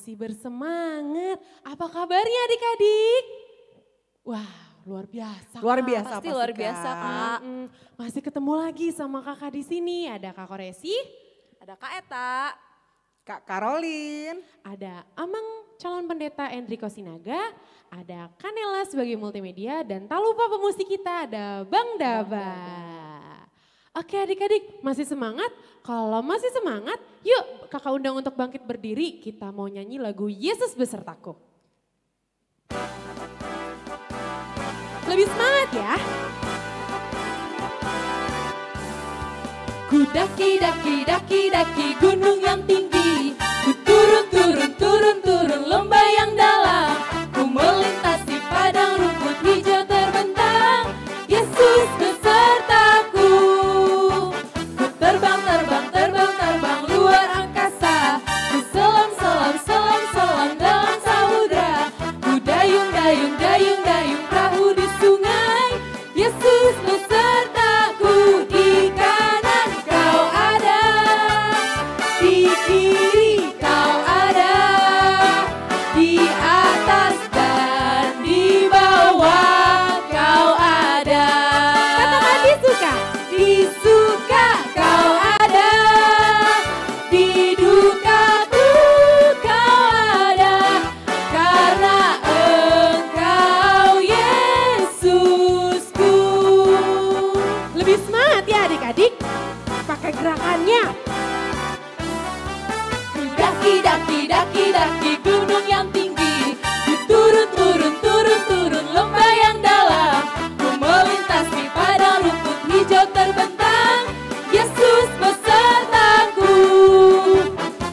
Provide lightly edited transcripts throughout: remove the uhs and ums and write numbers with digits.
masih bersemangat. Apa kabarnya adik-adik? Wah, luar biasa. Luar Kak. biasa Pasti pasti, luar biasa, Kak. Masih ketemu lagi sama kakak di sini. Ada Kak Koresi, Ada Kak Eta. Kak Karolin. ada Amang calon pendeta Endriko Sinaga, ada Kanela sebagai multimedia, dan tak lupa pemusik kita ada Bang Daba. Oke adik-adik, masih semangat? Kalau masih semangat, yuk kakak undang untuk bangkit berdiri. Kita mau nyanyi lagu Yesus Besertaku. Lebih semangat ya. Ku daki, daki, daki, daki gunung yang tinggi. Ku turun, turun, turun, turun lembah yang dalam. Ku melintasi padang rumput hijau terbentang. Yesus besertaku. Ku terbang, terbang, terbang, terbang luar angkasa. Ku selam, selam, selam, selam dalam samudra. Ku dayung, dayung, dayung, dayung perahu di sungai. Yesus besertaku. Di kanan kau ada, di kiri kau ada, di atas dan di bawah kau ada. Katakan disuka, disuka kau ada, di dukaku kau ada, karena Engkau Yesusku. Lebih semangat ya adik-adik, pakai gerakannya. Daki, daki, daki, daki gunung yang tinggi. Ku turun, turun, turun, turun lembah yang dalam. Ku melintasi padang rumput hijau terbentang. Yesus besertaku.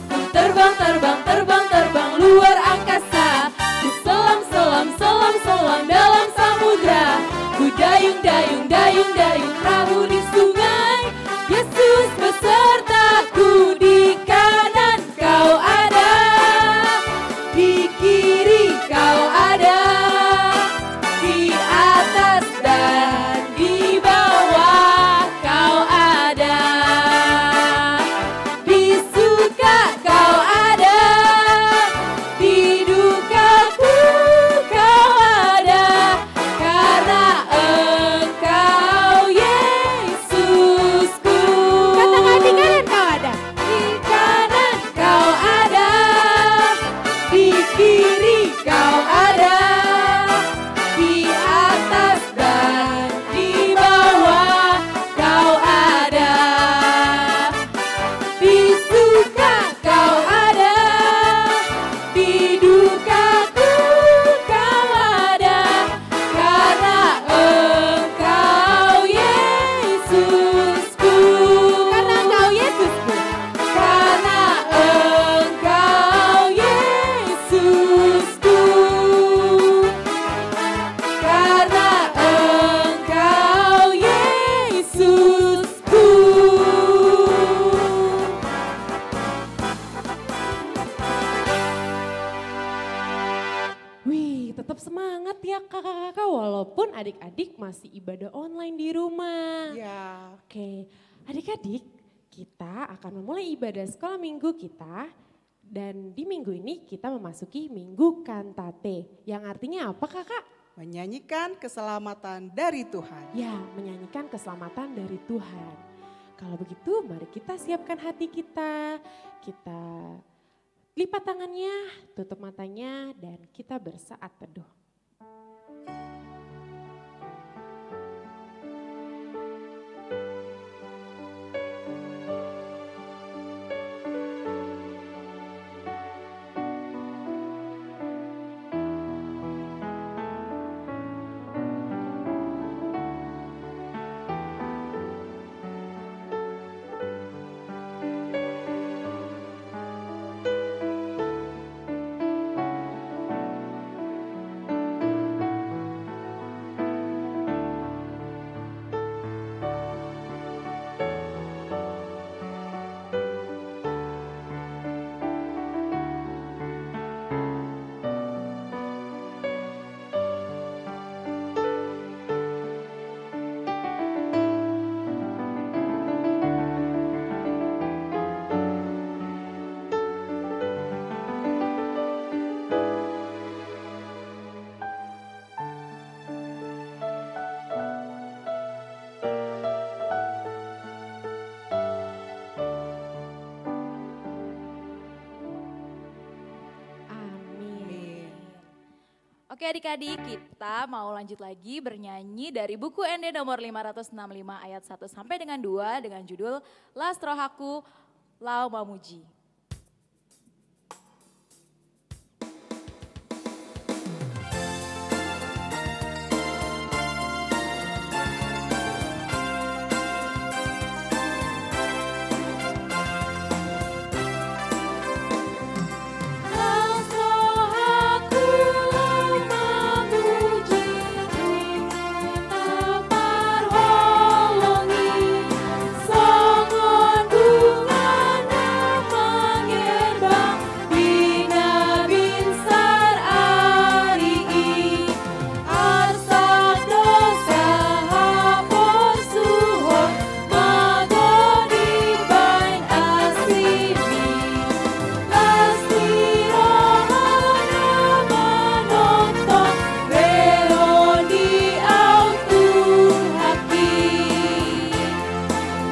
Ku terbang, terbang, terbang, terbang luar angkasa. Ku selam, selam, selam, selam dalam samudra. Ku dayung, dayung, dayung, dayung perahu di sungai. Yesus besertaku. Di kanan kau ada, di kiri kau ada, di atas dan di bawah kau ada. Di suka kau ada, di dukaku kau ada, karena Engkau Yesusku. Katakan di kanan kau ada, di kanan kau ada, di kiri kau ada, di atas dan di bawah kau ada. Di suka kau ada, di dukaku kau ada, karena Engkau Yesusku. Karena Engkau Yesusku. Karena Engkau Yesusku. Karena Engkau Yesusku. Wih, tetap semangat ya kakak-kakak walaupun adik-adik masih ibadah online di rumah. Ya, Oke, adik-adik kita akan memulai ibadah sekolah minggu kita dan di minggu ini kita memasuki minggu kantate yang artinya apa kakak? menyanyikan keselamatan dari Tuhan. Ya, menyanyikan keselamatan dari Tuhan. Kalau begitu mari kita siapkan hati kita, kita lipat tangannya, tutup matanya dan kita bersaat teduh. Oke adik-adik, kita mau lanjut lagi bernyanyi dari buku ND nomor 565 ayat 1 sampai dengan 2 dengan judul Las Rohaku Lau Mamuji.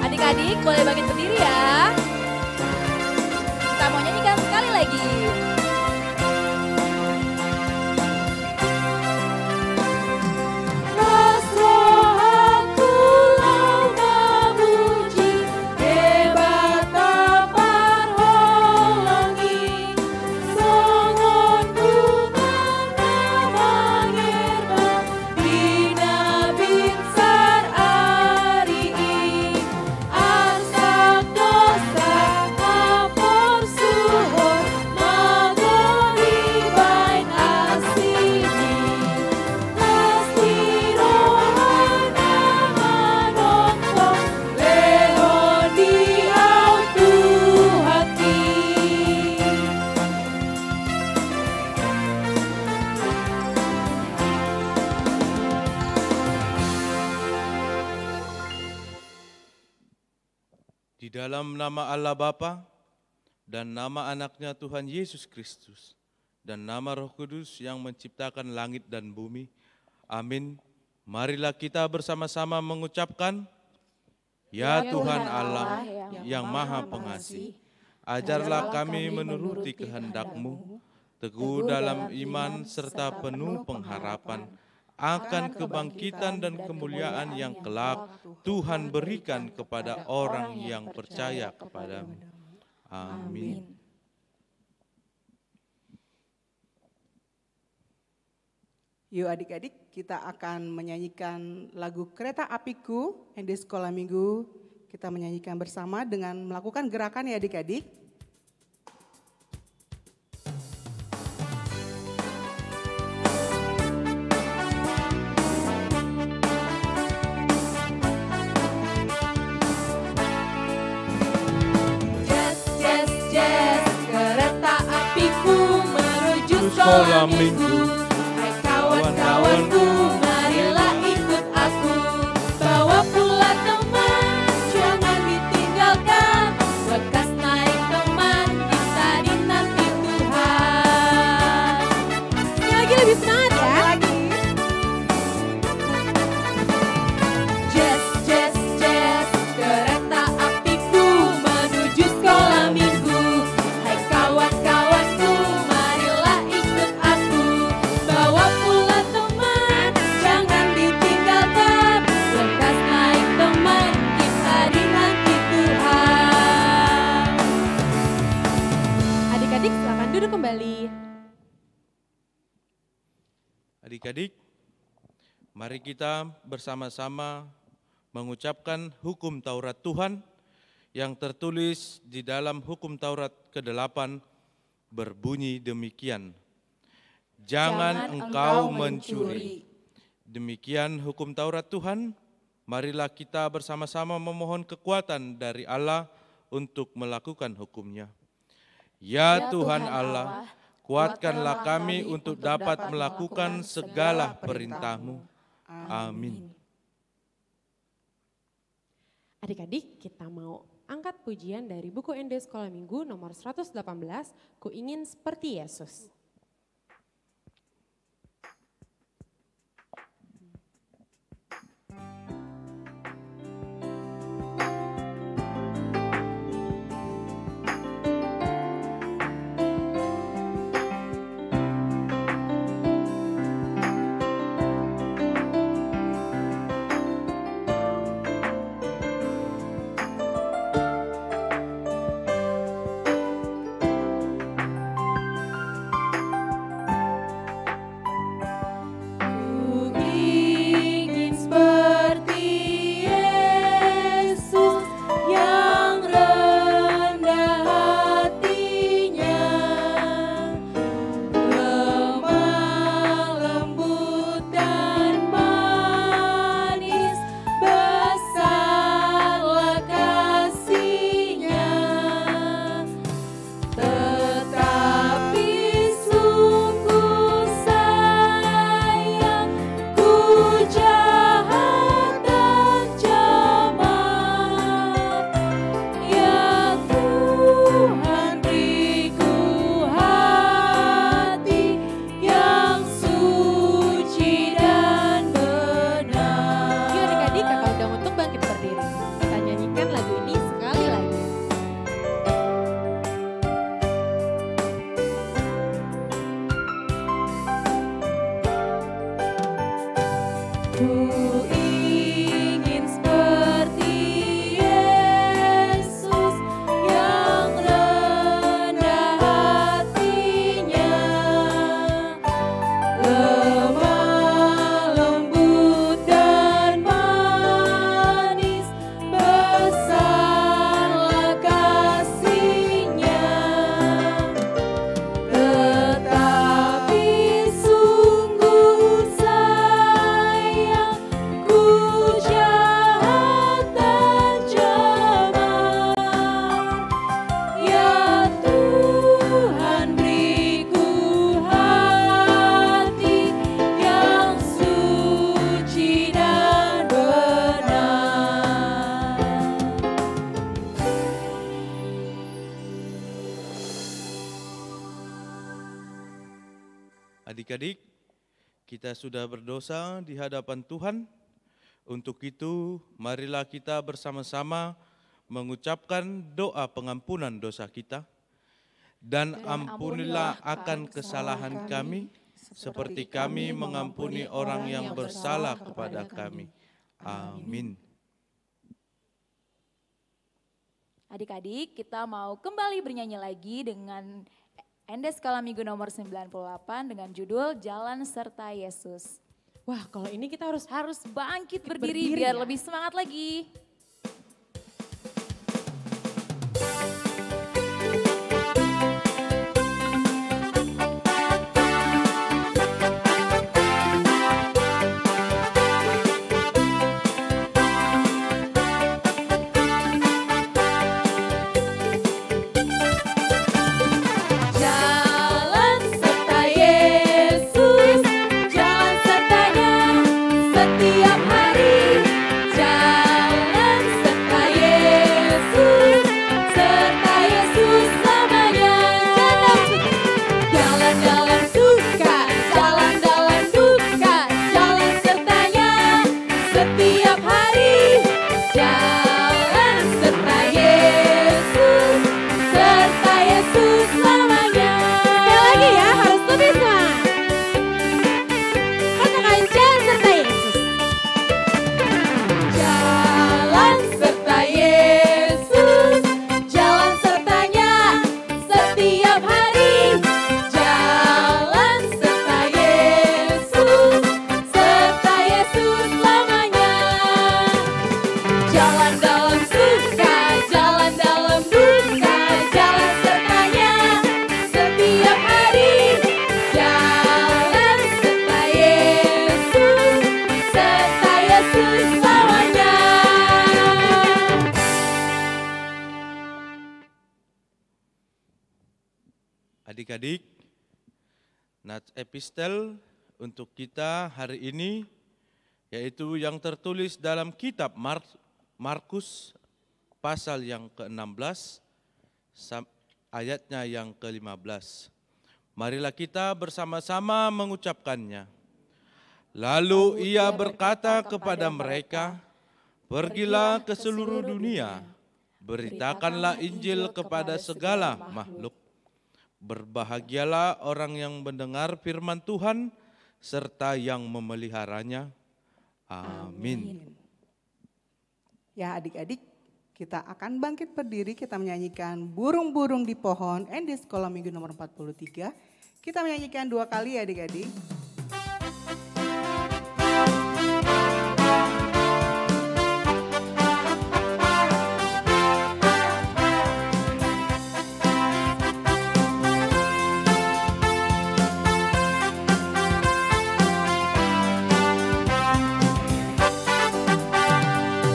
Adik-adik boleh bangkit berdiri ya. Kita mau nyanyikan sekali lagi. Di dalam nama Allah Bapa dan nama anaknya Tuhan Yesus Kristus dan nama Roh Kudus yang menciptakan langit dan bumi. Amin. Marilah kita bersama-sama mengucapkan, Ya Tuhan Allah yang Maha Pengasih, ajarlah kami menuruti kehendak-Mu, teguh dalam iman serta penuh pengharapan akan kebangkitan dan kemuliaan yang kelak Tuhan berikan kepada orang yang percaya kepada-Mu. Amin. Yuk adik-adik, kita akan menyanyikan lagu Kereta Apiku ND Sekolah Minggu. Kita menyanyikan bersama dengan melakukan gerakan ya adik-adik. Sekolah Minggu, hai kawan-kawanku, marilah ikut aku. Bawa pula teman, jangan ditinggalkan. Lekas naik teman, kita dinanti Tuhan. Ini lagi lebih semangat ya. Jazz, jazz, jazz, kereta apiku menuju sekolah minggu. Hai kawan-kawanku, marilah ikut aku. Bawa pula teman, jangan ditinggalkan. Lekas naik teman, kita dinanti Tuhan. Adik-adik silakan duduk kembali. adik-adik, mari kita bersama-sama mengucapkan hukum Taurat Tuhan yang tertulis di dalam hukum Taurat ke-8 berbunyi demikian. Jangan engkau mencuri. Demikian hukum Taurat Tuhan, marilah kita bersama-sama memohon kekuatan dari Allah untuk melakukan hukumnya. Ya Tuhan Allah, kuatkanlah kami untuk dapat melakukan segala perintah-Mu. Amin. Adik-adik, kita mau angkat pujian dari buku ND Sekolah Minggu nomor 118, Ku Ingin Seperti Yesus. Adik-adik, kita sudah berdosa di hadapan Tuhan. Untuk itu, marilah kita bersama-sama mengucapkan doa pengampunan dosa kita. Dan ampunilah akan kesalahan kami, seperti kami mengampuni orang yang bersalah kepada kami. Amin. Adik-adik, kita mau kembali bernyanyi lagi dengan Endes Skala Minggu nomor 98 dengan judul Jalan Serta Yesus. Wah, kalau ini kita harus Bangkit berdiri biar ya. lebih semangat lagi. Jalan serta Yesus, jalan sertanya setiap hari. Jalan serta Yesus, serta Yesus selamanya. Jalan dalam suka, jalan dalam duka, jalan sertanya setiap hari. Jalan serta Yesus, serta Yesus selamanya. Sekali lagi ya, harus lebih semangat. Katakan jalan serta Yesus. Jalan serta Yesus, jalan sertanya setiap hari. Jalan serta Yesus, serta Yesus selamanya. Jalan dalam suka, jalan dalam duka, jalan sertanya setiap hari. Jalan serta Yesus, serta Yesus selamanya. Adik-adik, nats epistel untuk kita hari ini yaitu yang tertulis dalam kitab Markus pasal yang ke-16 ayatnya yang ke-15. Marilah kita bersama-sama mengucapkannya. Lalu ia berkata kepada mereka, "Pergilah ke seluruh dunia, beritakanlah Injil kepada segala makhluk. Berbahagialah orang yang mendengar firman Tuhan serta yang memeliharanya." Amin. Ya adik-adik, kita akan bangkit berdiri, kita menyanyikan Burung-burung di pohon, Endes Sekolah Minggu nomor 43. Kita menyanyikan 2 kali ya adik-adik.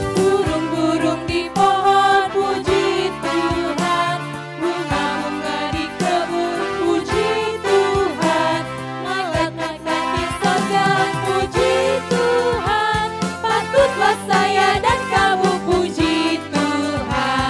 Burung-burung di pohon puji Tuhan, bunga-bunga di kebun puji Tuhan, malaikat-malaikat di sorga puji Tuhan, patutlah saya dan kamu puji Tuhan.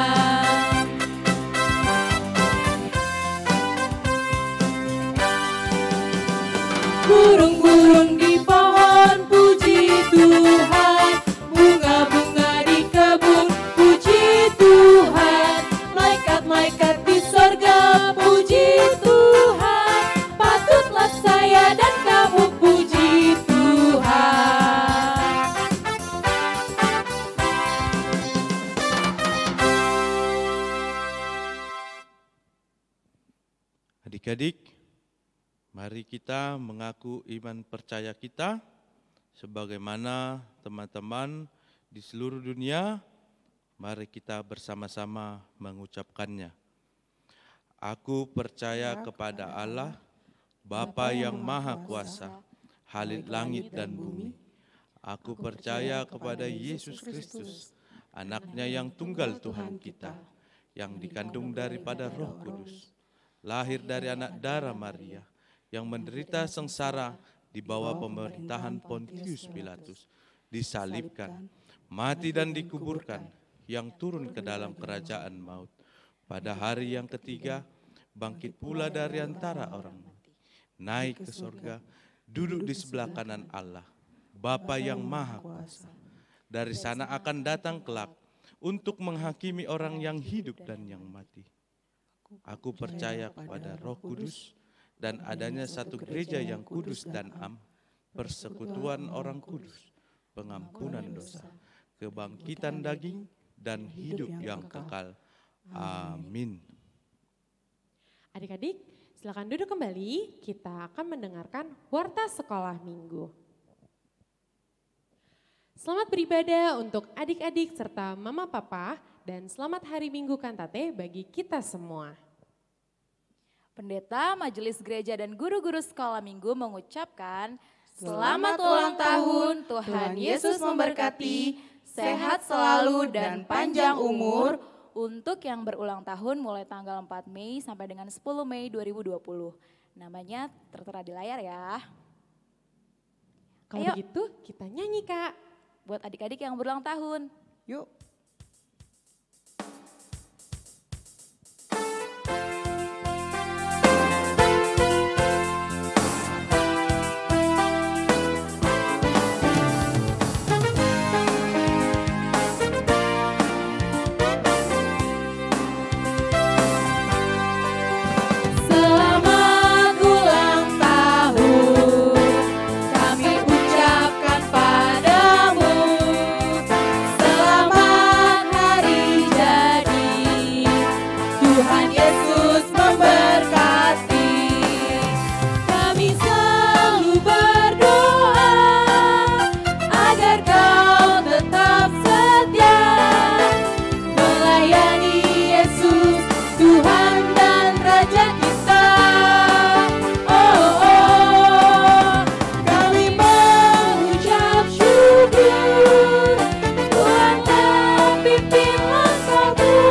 Burung-burung di pohon puji Tuhan, bunga-bunga di kebun puji Tuhan, malaikat-malaikat di sorga puji Tuhan, patutlah saya dan kamu puji Tuhan. Adik-adik, mari kita mengaku iman percaya kita sebagaimana teman-teman di seluruh dunia. Mari kita bersama-sama mengucapkannya. Aku percaya kepada Allah, Bapa yang Maha Kuasa, Khalid langit dan bumi. Aku percaya kepada Yesus Kristus, anaknya yang tunggal Tuhan kita, yang dikandung daripada Roh Kudus, lahir dari anak darah Maria, yang menderita sengsara di bawah pemerintahan Pontius Pilatus, disalibkan, mati dan dikuburkan, yang turun ke dalam kerajaan maut. Pada hari yang ketiga, bangkit pula dari antara orang mati, naik ke sorga, duduk di sebelah kanan Allah, Bapa yang Maha Kuasa. Dari sana akan datang kelak untuk menghakimi orang yang hidup dan yang mati. Aku percaya kepada Roh Kudus dan adanya satu gereja yang kudus dan am, persekutuan orang kudus, pengampunan dosa, kebangkitan daging, dan hidup yang kekal. Amin. Adik-adik, silakan duduk kembali. Kita akan mendengarkan warta sekolah minggu. Selamat beribadah untuk adik-adik serta mama papa dan selamat hari Minggu Kantate bagi kita semua. Pendeta, majelis gereja dan guru-guru sekolah minggu mengucapkan selamat ulang tahun, Tuhan Yesus memberkati, sehat selalu dan panjang umur untuk yang berulang tahun mulai tanggal 4 Mei sampai dengan 10 Mei 2020. Namanya tertera di layar ya. Kalau Ayo. begitu kita nyanyi Kak. Buat adik-adik yang berulang tahun. Yuk. Selamat ulang tahun, kami ucapkan padamu. Selamat hari jadi, Tuhan Yesus memberkati. Kami selalu berdoa agar kau tetap setia melayani Yesus, Tuhan dan Raja kita. Kami mengucap syukur, Tuhan telah pimpin langkahmu.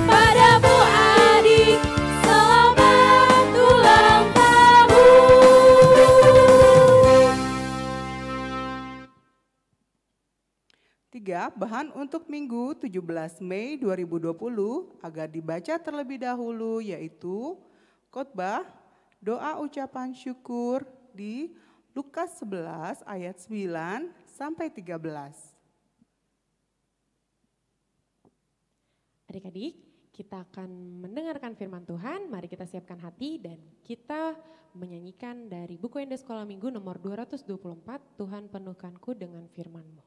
Padamu adik, selamat ulang tahun. 3. Bahan untuk Minggu 17 Mei 2020 agar dibaca terlebih dahulu yaitu khotbah doa ucapan syukur di Lukas 11 ayat 9 sampai 13. Adik-adik, kita akan mendengarkan firman Tuhan. Mari kita siapkan hati dan kita menyanyikan dari buku Ende Sekolah Minggu nomor 224, Tuhan penuhkanku dengan firman-Mu.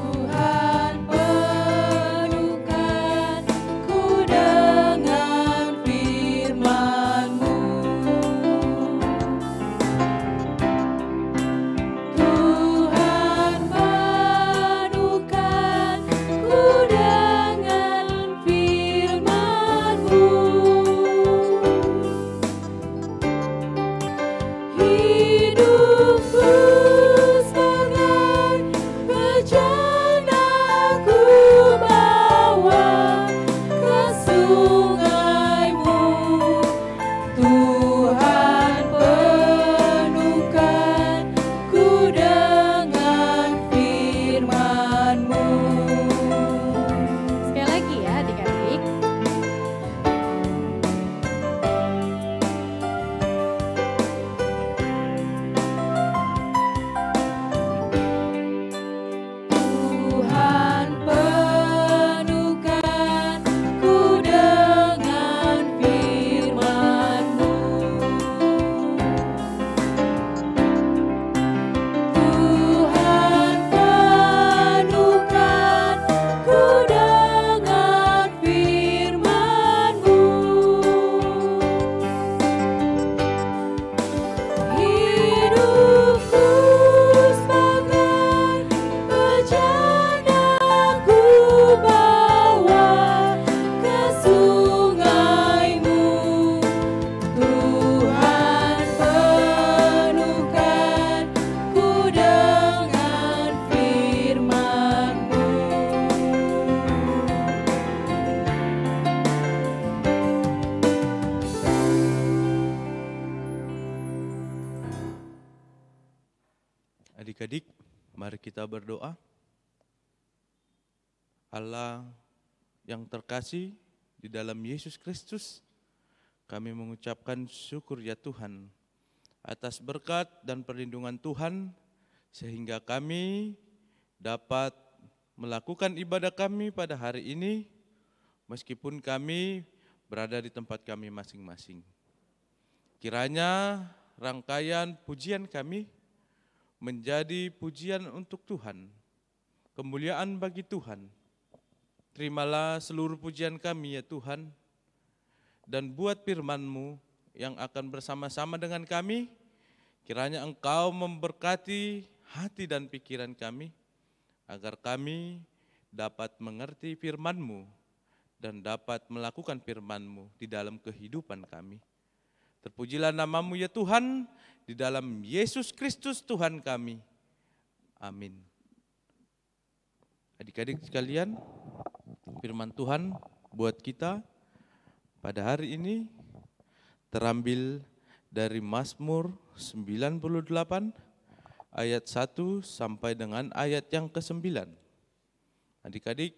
Tuhan penuhkanku Mari kita berdoa. Allah yang terkasih di dalam Yesus Kristus, kami mengucapkan syukur ya Tuhan atas berkat dan perlindungan Tuhan sehingga kami dapat melakukan ibadah kami pada hari ini meskipun kami berada di tempat kami masing-masing. Kiranya rangkaian pujian kami menjadi pujian untuk Tuhan, kemuliaan bagi Tuhan. Terimalah seluruh pujian kami ya Tuhan, dan buat firman-Mu yang akan bersama-sama dengan kami, kiranya Engkau memberkati hati dan pikiran kami, agar kami dapat mengerti firman-Mu dan dapat melakukan firman-Mu di dalam kehidupan kami. Terpujilah nama-Mu ya Tuhan, di dalam Yesus Kristus Tuhan kami. Amin. Adik-adik sekalian, firman Tuhan buat kita pada hari ini terambil dari Mazmur 98 ayat 1 sampai dengan ayat yang ke-9. Adik-adik,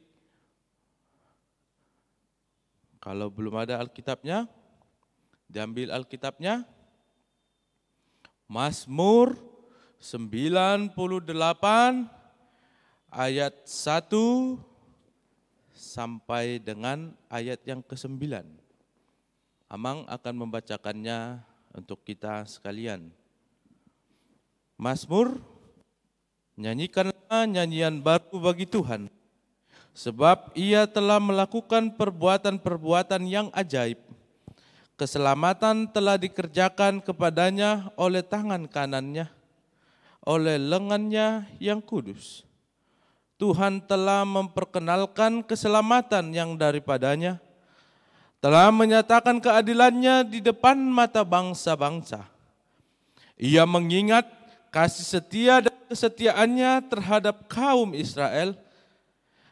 kalau belum ada Alkitabnya, diambil Alkitabnya. Mazmur 98 ayat 1 sampai dengan ayat yang ke-9. Amang akan membacakannya untuk kita sekalian. Mazmur, nyanyikanlah nyanyian baru bagi Tuhan, sebab Ia telah melakukan perbuatan-perbuatan yang ajaib. Keselamatan telah dikerjakan kepadanya oleh tangan kanannya, oleh lengannya yang kudus. Tuhan telah memperkenalkan keselamatan yang daripadanya, telah menyatakan keadilannya di depan mata bangsa-bangsa. Ia mengingat kasih setia dan kesetiaannya terhadap kaum Israel.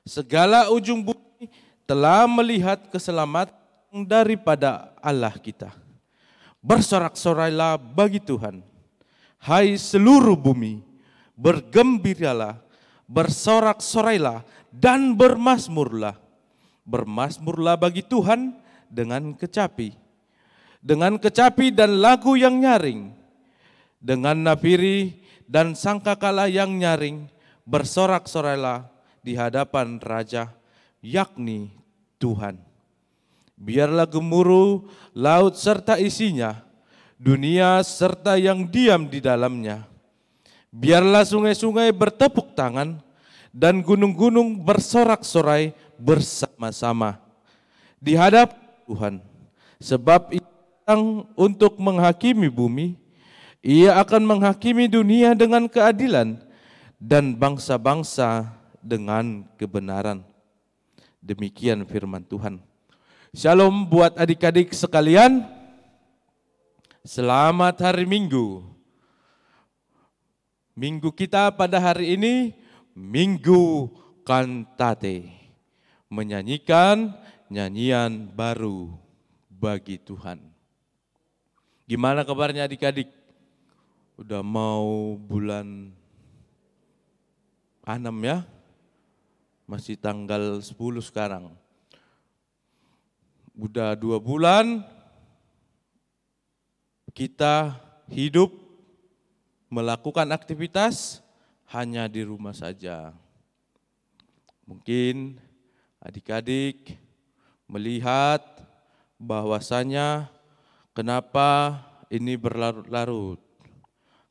Segala ujung bumi telah melihat keselamatan daripada Allah kita. Bersorak-sorailah bagi Tuhan, hai seluruh bumi, bergembiralah, bersorak-sorailah dan bermazmurlah. Bermazmurlah bagi Tuhan dengan kecapi dan lagu yang nyaring, dengan nafiri dan sangkakala yang nyaring. Bersorak-sorailah di hadapan Raja, yakni Tuhan. Biarlah gemuruh laut serta isinya, dunia serta yang diam di dalamnya. Biarlah sungai-sungai bertepuk tangan dan gunung-gunung bersorak-sorai bersama-sama di hadapan Tuhan. Sebab Ia datang untuk menghakimi bumi, Ia akan menghakimi dunia dengan keadilan dan bangsa-bangsa dengan kebenaran. Demikian firman Tuhan. Shalom buat adik-adik sekalian. Selamat hari Minggu. Minggu kita pada hari ini Minggu Kantate, menyanyikan nyanyian baru bagi Tuhan. Gimana kabarnya adik-adik? Udah mau bulan 6 ya? Masih tanggal 10 sekarang. Udah 2 bulan kita hidup melakukan aktivitas hanya di rumah saja. Mungkin adik-adik melihat bahwasanya kenapa ini berlarut-larut,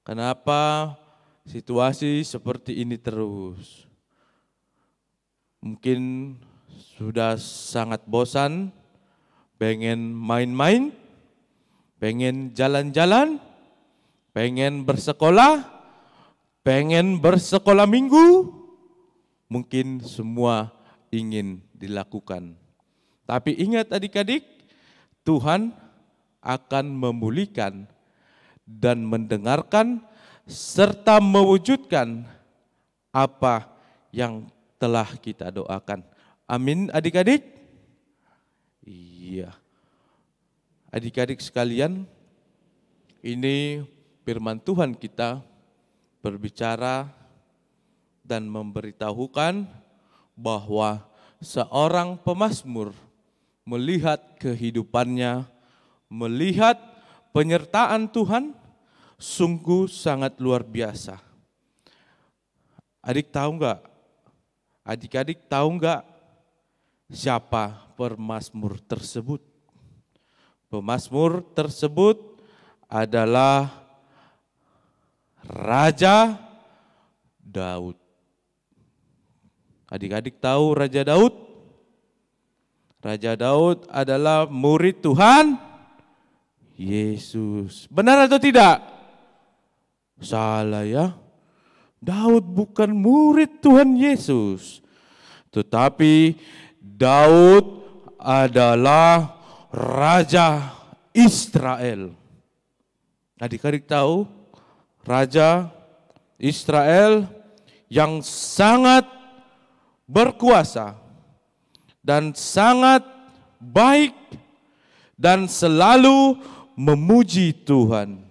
kenapa situasi seperti ini terus. Mungkin sudah sangat bosan, pengen main-main, pengen jalan-jalan, pengen bersekolah minggu, mungkin semua ingin dilakukan. Tapi ingat adik-adik, Tuhan akan memulihkan dan mendengarkan serta mewujudkan apa yang telah kita doakan. Amin adik-adik. Iya, adik-adik sekalian, ini firman Tuhan kita berbicara dan memberitahukan bahwa seorang pemazmur melihat kehidupannya, melihat penyertaan Tuhan, sungguh sangat luar biasa. Adik-adik tahu nggak siapa pemazmur tersebut? Pemazmur tersebut adalah Raja Daud. Adik-adik tahu Raja Daud? Raja Daud adalah murid Tuhan Yesus. Benar atau tidak? Salah ya. Daud bukan murid Tuhan Yesus. Tetapi Daud adalah Raja Israel. Adik-adik tahu Raja Israel yang sangat berkuasa dan sangat baik dan selalu memuji Tuhan.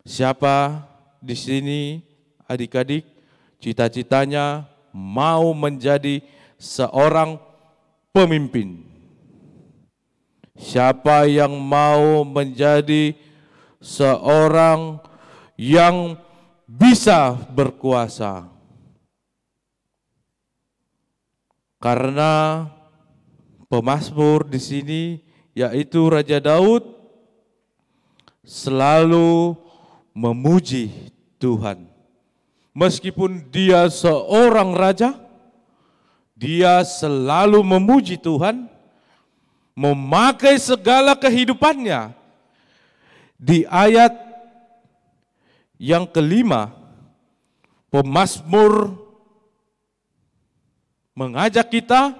Siapa di sini adik-adik cita-citanya mau menjadi seorang pemimpin? Siapa yang mau menjadi seorang yang bisa berkuasa? Karena pemazmur di sini yaitu Raja Daud selalu memuji Tuhan. Meskipun dia seorang raja, dia selalu memuji Tuhan, memakai segala kehidupannya. Di ayat yang kelima, pemazmur mengajak kita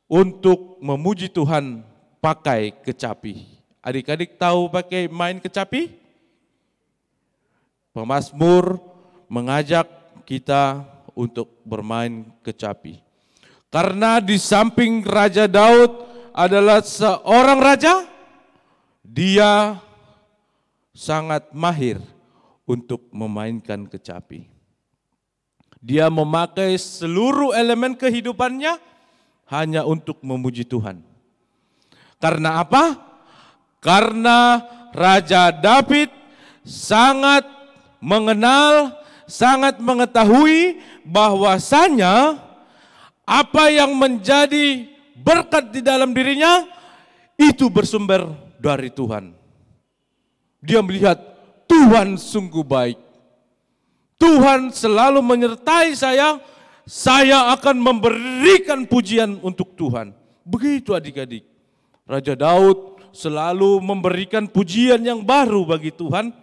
untuk memuji Tuhan pakai kecapi. Adik-adik tahu pakai main kecapi? Pemazmur mengajak kita untuk bermain kecapi. Karena di samping Raja Daud adalah seorang raja, dia sangat mahir untuk memainkan kecapi. Dia memakai seluruh elemen kehidupannya hanya untuk memuji Tuhan. Karena apa? Karena Raja Daud sangat mengenal, sangat mengetahui bahwasanya apa yang menjadi berkat di dalam dirinya itu bersumber dari Tuhan. Dia melihat Tuhan sungguh baik. Tuhan selalu menyertai saya akan memberikan pujian untuk Tuhan. Begitu adik-adik. Raja Daud selalu memberikan pujian yang baru bagi Tuhan.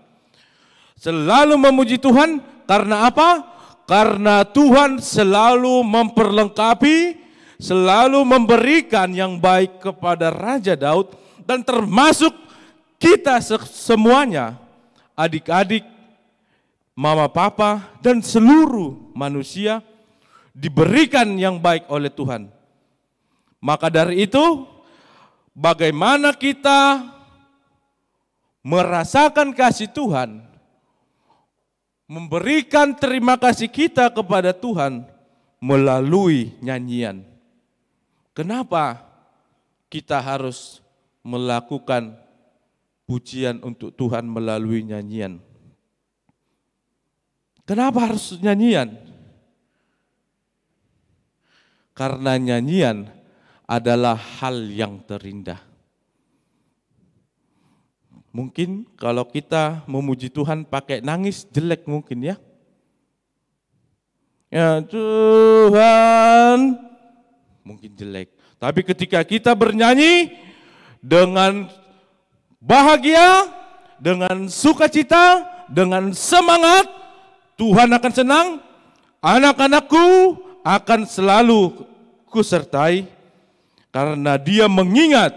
Selalu memuji Tuhan karena apa? Karena Tuhan selalu memperlengkapi, selalu memberikan yang baik kepada Raja Daud. Dan termasuk kita semuanya, adik-adik, mama papa, dan seluruh manusia diberikan yang baik oleh Tuhan. Maka dari itu, bagaimana kita merasakan kasih Tuhan, memberikan terima kasih kita kepada Tuhan melalui nyanyian. Kenapa kita harus melakukan pujian untuk Tuhan melalui nyanyian? Kenapa harus nyanyian? Karena nyanyian adalah hal yang terindah. Mungkin kalau kita memuji Tuhan pakai nangis jelek mungkin ya. Ya Tuhan, mungkin jelek. Tapi ketika kita bernyanyi dengan bahagia, dengan sukacita, dengan semangat, Tuhan akan senang, anak-anakku akan selalu kusertai, karena dia mengingat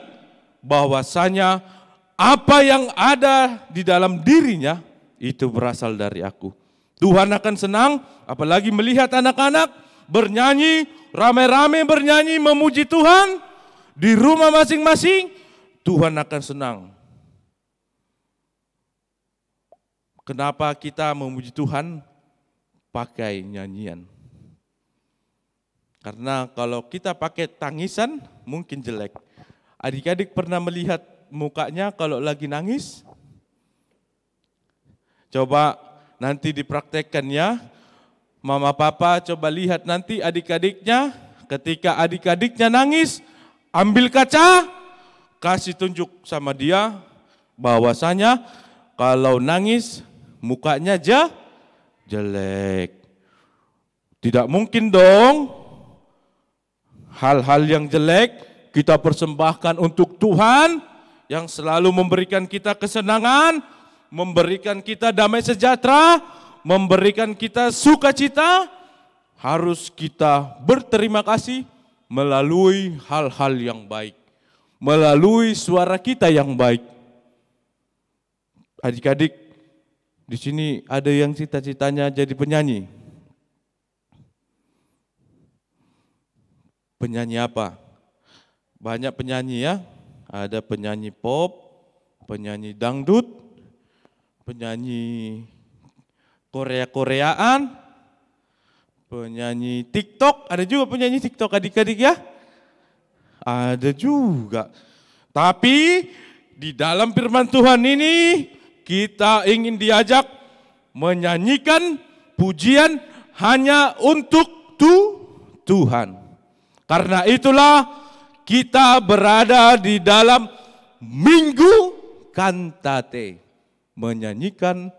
bahwasanya apa yang ada di dalam dirinya itu berasal dari aku. Tuhan akan senang, apalagi melihat anak-anak bernyanyi, rame-rame bernyanyi memuji Tuhan di rumah masing-masing, Tuhan akan senang. Kenapa kita memuji Tuhan? pakai nyanyian. Karena kalau kita pakai tangisan mungkin jelek. Adik-adik pernah melihat mukanya kalau lagi nangis? Coba nanti dipraktekkan ya. Mama papa coba lihat nanti adik-adiknya. Ketika adik-adiknya nangis, ambil kaca, kasih tunjuk sama dia bahwasanya kalau nangis mukanya jelek. Tidak mungkin dong. Hal-hal yang jelek kita persembahkan untuk Tuhan yang selalu memberikan kita kesenangan, memberikan kita damai sejahtera, memberikan kita sukacita. Harus kita berterima kasih melalui hal-hal yang baik, melalui suara kita yang baik. Adik-adik, di sini ada yang cita-citanya jadi penyanyi. Penyanyi apa? Banyak penyanyi ya. Ada penyanyi pop, penyanyi dangdut, penyanyi Korea-Koreaan, penyanyi TikTok. Ada juga penyanyi TikTok adik-adik ya? Ada juga. Tapi di dalam firman Tuhan ini kita ingin diajak menyanyikan pujian hanya untuk Tuhan. Karena itulah kita berada di dalam Minggu Kantate, menyanyikan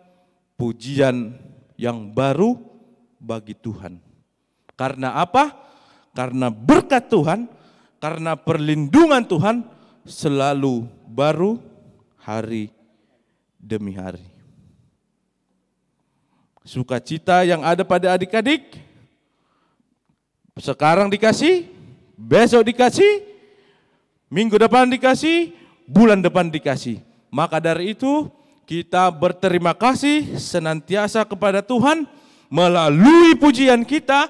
pujian yang baru bagi Tuhan. Karena apa? Karena berkat Tuhan, karena perlindungan Tuhan selalu baru hari demi hari. Sukacita yang ada pada adik-adik, sekarang dikasih, besok dikasih, minggu depan dikasih, bulan depan dikasih. Maka dari itu kita berterima kasih senantiasa kepada Tuhan melalui pujian kita,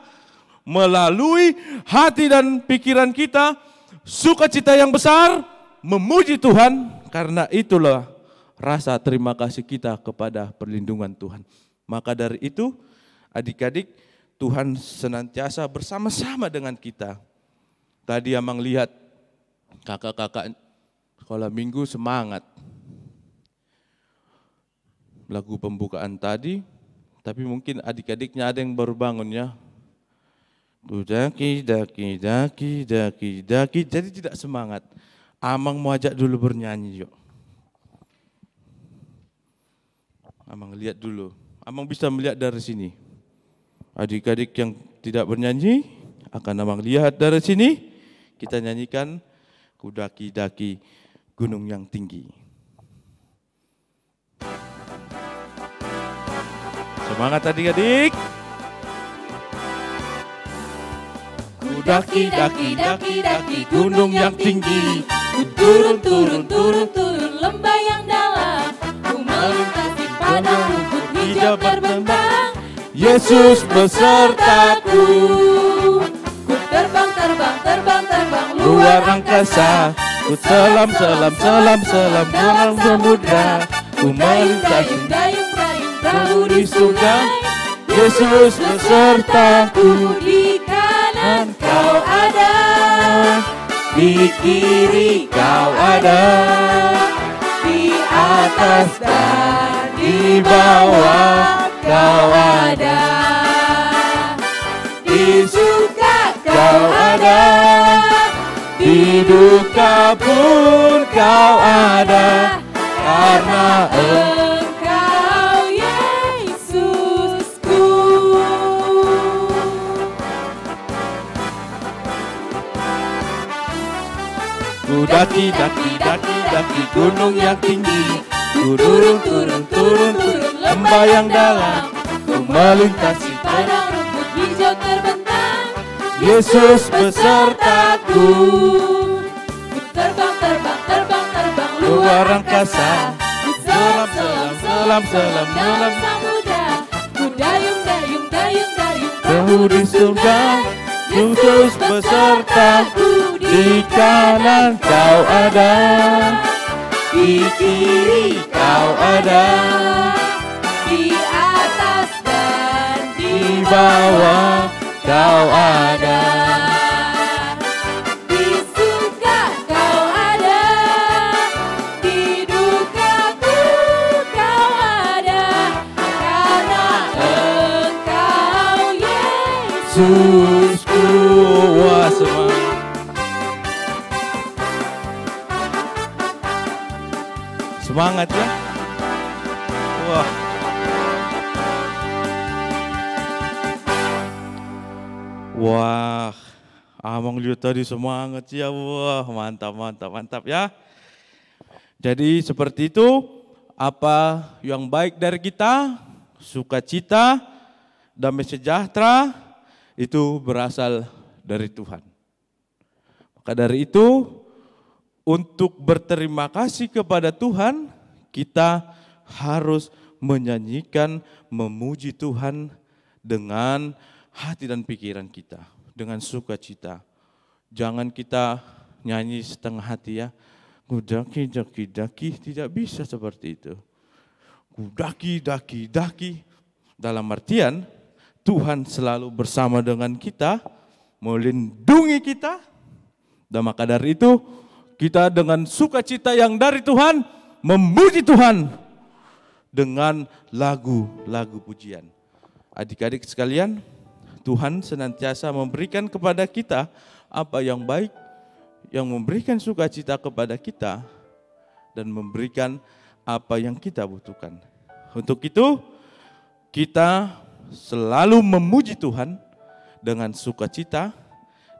melalui hati dan pikiran kita, sukacita yang besar memuji Tuhan. Karena itulah rasa terima kasih kita kepada perlindungan Tuhan. Maka dari itu adik-adik, Tuhan senantiasa bersama-sama dengan kita. Tadi Amang lihat kakak-kakak sekolah minggu semangat. Lagu pembukaan tadi, tapi mungkin adik-adiknya ada yang baru bangun ya. Daki, daki, daki, daki, daki, jadi tidak semangat. Amang mau ajak dulu bernyanyi yuk. Amang lihat dulu, Amang bisa melihat dari sini. Adik-adik yang tidak bernyanyi akan Amang lihat dari sini. Kita nyanyikan Kudaki-daki gunung yang tinggi. Semangat adik-adik. Kudaki-daki gunung yang tinggi. Turun lembah yang dalam. Ku melintasi padang rumput hijau terbentang. Yesus besertaku. Ku terbang Luar angkasa, ku selam dalam samudra. Ku melintasi dayung perahu di surga. Yesus besertaku. Di kanan kau ada, Di kiri kau ada, di atas dan di bawah kau ada, di suka kau ada, di duka pun kau ada, karena Engkau Yesusku. ku daki gunung yang tinggi, ku turun lembah yang dalam, ku melintasi Padang rumput hijau terbentang, Yesus besertaku. ku terbang Luar angkasa, ku selam selam dalam samudra, ku dayung perahu di surga. Yesus besertaku. Di kanan kau ada, di kiri kau ada, di atas dan di bawah Kau ada. Di suka Kau ada, di dukaku Kau ada, karena Engkau Yesus. Yesusku. Wah, semangat. Semangat ya. Wah. Wah, Amang lihat tadi semangat ya. Wah, mantap, mantap, mantap ya. Jadi seperti itu, apa yang baik dari kita, sukacita, damai sejahtera, itu berasal dari Tuhan. Maka dari itu, untuk berterima kasih kepada Tuhan, kita harus menyanyikan, memuji Tuhan dengan hati dan pikiran kita, dengan sukacita. Jangan kita nyanyi setengah hati ya. Kudaki, daki, daki, tidak bisa seperti itu. Kudaki, daki, daki. Dalam artian, Tuhan selalu bersama dengan kita, melindungi kita. Dan maka dari itu, kita dengan sukacita yang dari Tuhan, memuji Tuhan dengan lagu-lagu pujian. Adik-adik sekalian, Tuhan senantiasa memberikan kepada kita apa yang baik, yang memberikan sukacita kepada kita, dan memberikan apa yang kita butuhkan. Untuk itu, kita selalu memuji Tuhan dengan sukacita,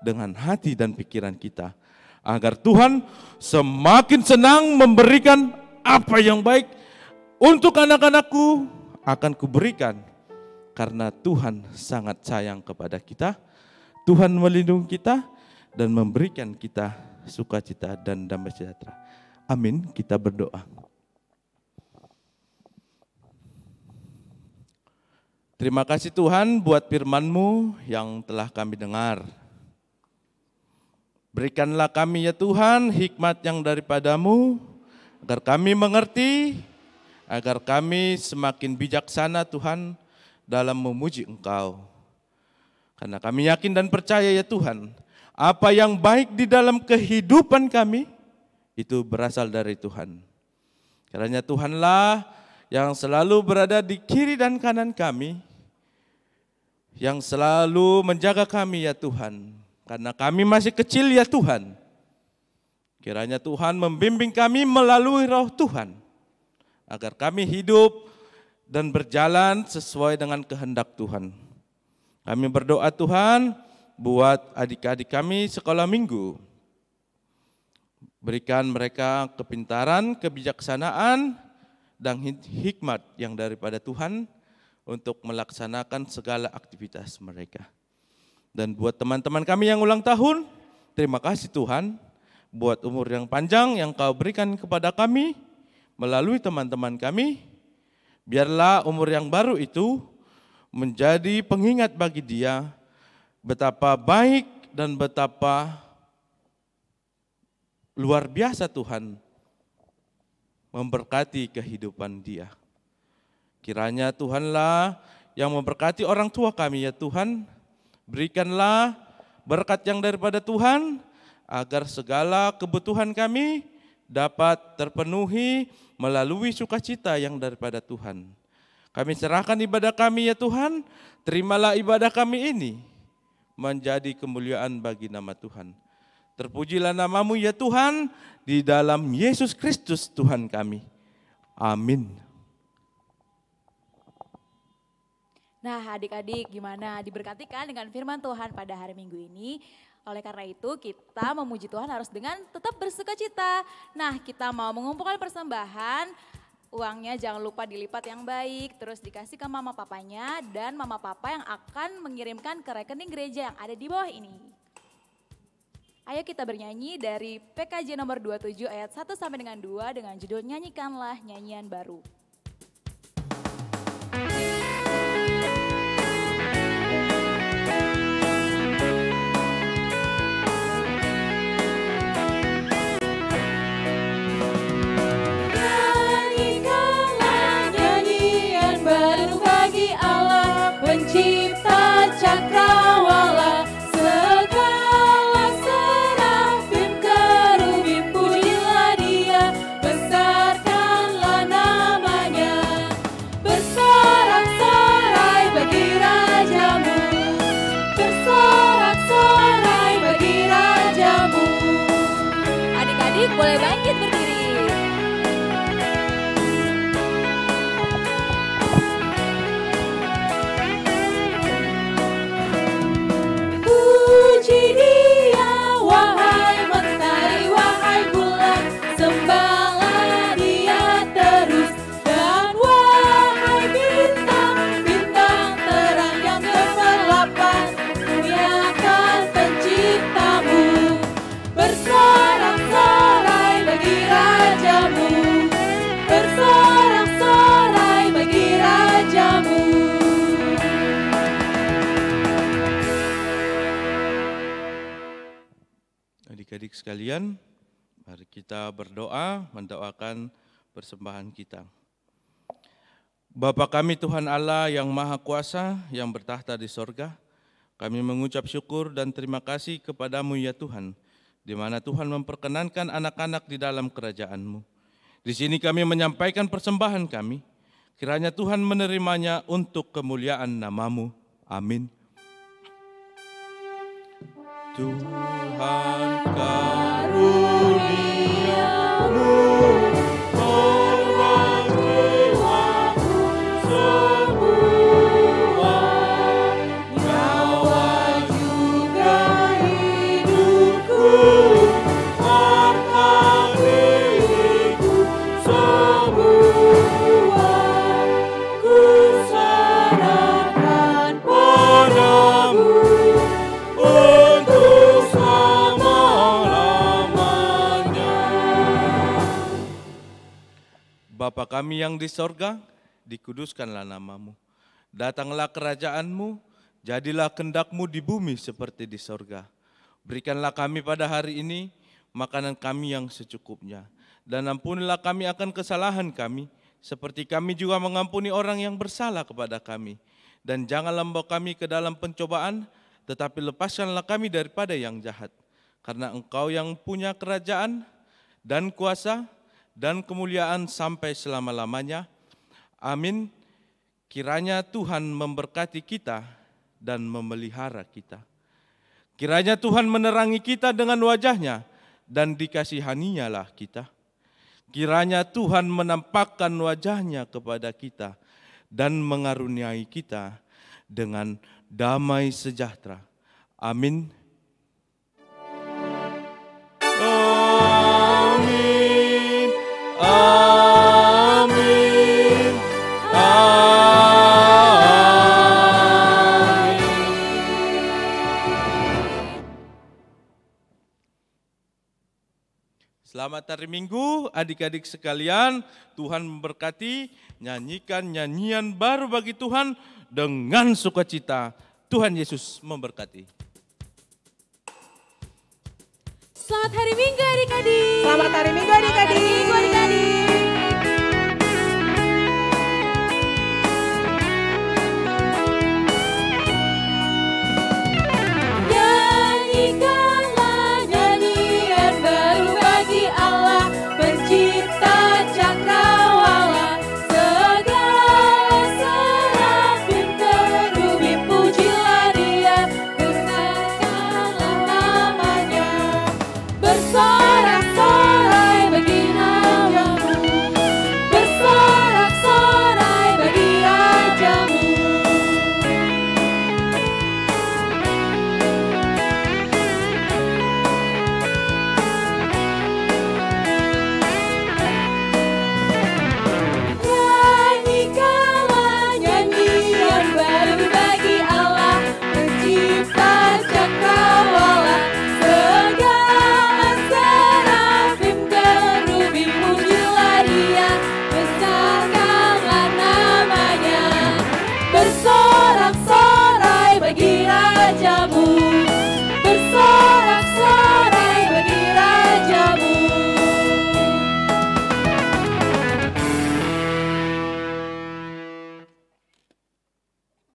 dengan hati dan pikiran kita. Agar Tuhan semakin senang memberikan apa yang baik untuk anak-anakku akan kuberikan. Karena Tuhan sangat sayang kepada kita, Tuhan melindungi kita dan memberikan kita sukacita dan damai sejahtera. Amin, kita berdoa. Terima kasih Tuhan buat firman-Mu yang telah kami dengar. Berikanlah kami ya Tuhan hikmat yang daripada-Mu, agar kami mengerti, agar kami semakin bijaksana Tuhan, dalam memuji Engkau. Karena kami yakin dan percaya ya Tuhan, apa yang baik di dalam kehidupan kami, itu berasal dari Tuhan. Karena Tuhanlah yang selalu berada di kiri dan kanan kami, yang selalu menjaga kami ya Tuhan. Karena kami masih kecil ya Tuhan. Kiranya Tuhan membimbing kami melalui roh Tuhan, agar kami hidup dan berjalan sesuai dengan kehendak Tuhan. Kami berdoa Tuhan buat adik-adik kami sekolah minggu. Berikan mereka kepintaran, kebijaksanaan, dan hikmat yang daripada Tuhan untuk melaksanakan segala aktivitas mereka. Dan buat teman-teman kami yang ulang tahun, terima kasih Tuhan buat umur yang panjang yang Kau berikan kepada kami melalui teman-teman kami. Biarlah umur yang baru itu menjadi pengingat bagi dia betapa baik dan betapa luar biasa Tuhan memberkati kehidupan dia. Kiranya Tuhanlah yang memberkati orang tua kami ya Tuhan. Berikanlah berkat yang daripada Tuhan agar segala kebutuhan kami dapat terpenuhi melalui sukacita yang daripada Tuhan. Kami serahkan ibadah kami ya Tuhan, terimalah ibadah kami ini menjadi kemuliaan bagi nama Tuhan. Terpujilah nama-Mu ya Tuhan, di dalam Yesus Kristus Tuhan kami. Amin. Nah adik-adik gimana, diberkati kan dengan firman Tuhan pada hari Minggu ini? Oleh karena itu kita memuji Tuhan harus dengan tetap bersukacita. Nah kita mau mengumpulkan persembahan, uangnya jangan lupa dilipat yang baik, terus dikasih ke mama papanya dan mama papa yang akan mengirimkan ke rekening gereja yang ada di bawah ini. Ayo kita bernyanyi dari PKJ nomor 27 ayat 1 sampai dengan 2 dengan judul Nyanyikanlah Nyanyian Baru. Nyanyikanlah nyanyian baru bagi Allah pencipta adik-adik boleh bangkit berdiri. Puji Dia, wahai mentari, wahai bulan, sembahlah Dia terus. Dan wahai bintang, bintang terang yang gemerlapan, muliakan Penciptamu. Bersorak-sorai bagi Rajamu, bersorak-sorai bagi Rajamu. Adik-adik sekalian, mari kita berdoa, mendoakan persembahan kita. Bapa kami Tuhan Allah yang Maha Kuasa, yang bertahta di sorga, kami mengucap syukur dan terima kasih kepadamu ya Tuhan, di mana Tuhan memperkenankan anak-anak di dalam kerajaan-Mu. Di sini kami menyampaikan persembahan kami, kiranya Tuhan menerimanya untuk kemuliaan nama-Mu. Amin. Tuhan karuniamu menolongi aku semua, nyawa juga hidupku, harta milikku semua, ku serahkan padamu. Bapa kami yang di sorga, dikuduskanlah nama-Mu. Datanglah kerajaan-Mu, jadilah kehendak-Mu di bumi seperti di sorga. Berikanlah kami pada hari ini makanan kami yang secukupnya. Dan ampunilah kami akan kesalahan kami, seperti kami juga mengampuni orang yang bersalah kepada kami. Dan janganlah membawa kami ke dalam pencobaan, tetapi lepaskanlah kami daripada yang jahat. Karena Engkau yang punya kerajaan dan kuasa dan kemuliaan sampai selama-lamanya. Amin. Kiranya Tuhan memberkati kita dan memelihara kita. Kiranya Tuhan menerangi kita dengan wajah-Nya dan dikasihani-Nya lah kita. Kiranya Tuhan menampakkan wajah-Nya kepada kita dan mengaruniai kita dengan damai sejahtera. Amin. Amin. Amin. Amin. Selamat hari Minggu, adik-adik sekalian. Tuhan memberkati, nyanyikan nyanyian baru bagi Tuhan dengan sukacita. Tuhan Yesus memberkati. Selamat hari Minggu adik-adik.